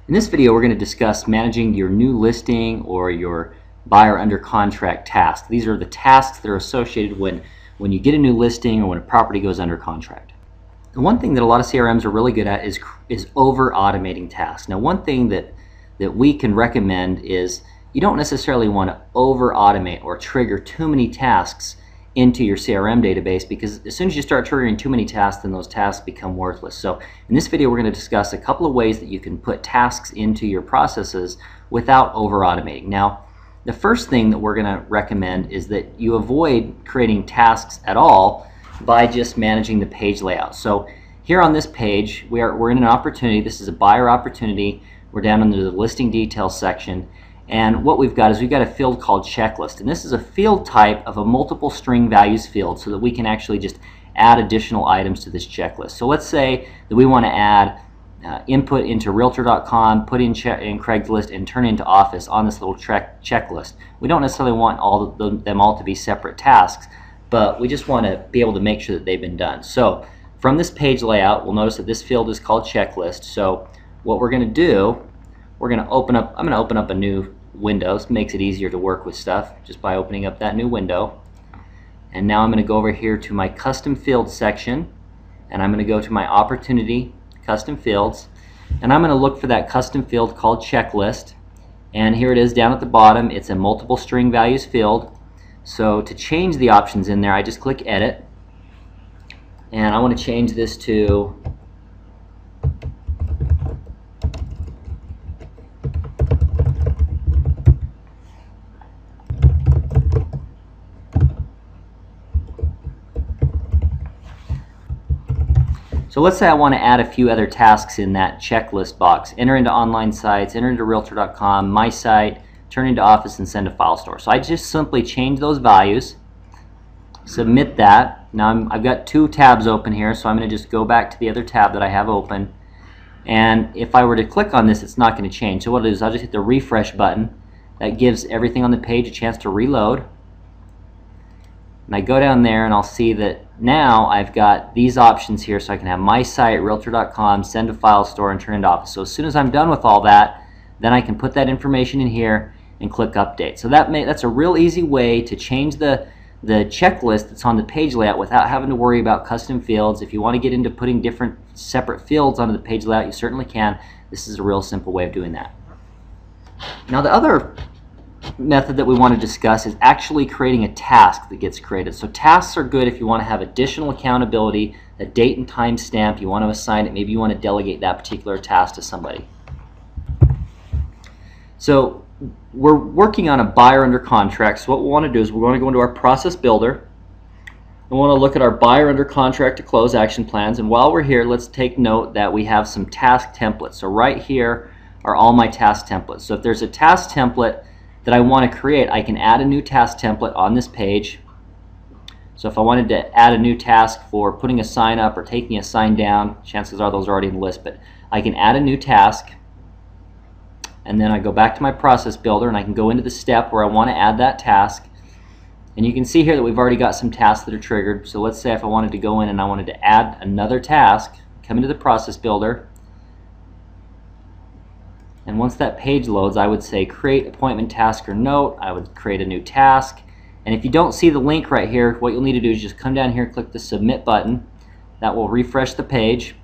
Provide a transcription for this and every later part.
In this video, we're going to discuss managing your new listing or your buyer under contract tasks. These are the tasks that are associated when you get a new listing or when a property goes under contract. And one thing that a lot of CRMs are really good at is over automating tasks. Now, one thing that we can recommend is you don't necessarily want to over automate or trigger too many tasks into your CRM database, because as soon as you start triggering too many tasks, then those tasks become worthless. So in this video, we're going to discuss a couple of ways that you can put tasks into your processes without over automating. Now, the first thing that we're going to recommend is that you avoid creating tasks at all by just managing the page layout. So here on this page, we're in an opportunity. This is a buyer opportunity. We're down under the listing details section. And what we've got is we've got a field called checklist, and this is a field type of a multiple string values field, so that we can actually just add additional items to this checklist. So let's say that we want to add input into realtor.com, put in Craigslist, and turn into Office on this little checklist. We don't necessarily want them all to be separate tasks, but we just want to be able to make sure that they've been done. So from this page layout, we'll notice that this field is called checklist. So what we're going to do, I'm going to open up a new window. This makes it easier to work with stuff just by opening up that new window. And now I'm going to go over here to my custom fields section, and I'm going to go to my opportunity custom fields, and I'm going to look for that custom field called checklist. And here it is down at the bottom. It's a multiple string values field. So to change the options in there, I just click edit, and I want to change this to So let's say I want to add a few other tasks in that checklist box. Enter into online sites, enter into realtor.com, my site, turn into Office, and send to file store. So I just simply change those values, submit that. Now I've got two tabs open here, so I'm going to just go back to the other tab that I have open. And if I were to click on this, it's not going to change. So what I'll do is I'll just hit the refresh button. That gives everything on the page a chance to reload. And I go down there and I'll see that now I've got these options here, so I can have my site, realtor.com, send to file store, and turn into Office. So as soon as I'm done with all that, then I can put that information in here and click update. So that's a real easy way to change the checklist that's on the page layout without having to worry about custom fields. If you want to get into putting different separate fields onto the page layout, you certainly can. This is a real simple way of doing that. Now, the other method that we want to discuss is actually creating a task that gets created. So tasks are good if you want to have additional accountability, a date and time stamp, you want to assign it, maybe you want to delegate that particular task to somebody. So we're working on a buyer under contract, so what we want to do is we're going to go into our process builder, and we want to look at our buyer under contract to close action plans. And while we're here, let's take note that we have some task templates. So right here are all my task templates. So if there's a task template that I want to create, I can add a new task template on this page. So if I wanted to add a new task for putting a sign up or taking a sign down, chances are those are already in the list, but I can add a new task, and then I go back to my process builder and I can go into the step where I want to add that task. And you can see here that we've already got some tasks that are triggered. So let's say if I wanted to go in and I wanted to add another task, come into the process builder, and once that page loads, I would say create appointment task or note. I would create a new task. And if you don't see the link right here, what you'll need to do is just come down here and click the submit button. That will refresh the page.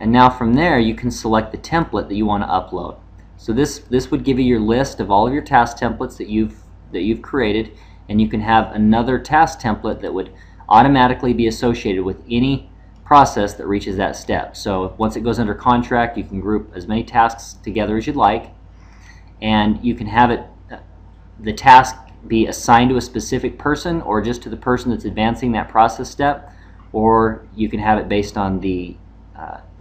And now from there, you can select the template that you want to upload. So this would give you your list of all of your task templates that you've created, and you can have another task template that would automatically be associated with any process that reaches that step. So once it goes under contract, you can group as many tasks together as you'd like, and you can have the task be assigned to a specific person or just to the person that's advancing that process step, or you can have it based on the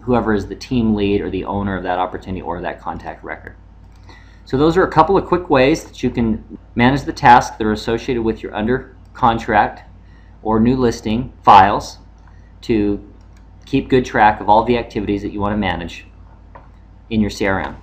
whoever is the team lead or the owner of that opportunity or that contact record. So those are a couple of quick ways that you can manage the tasks that are associated with your under contract or new listing files to keep good track of all the activities that you want to manage in your CRM.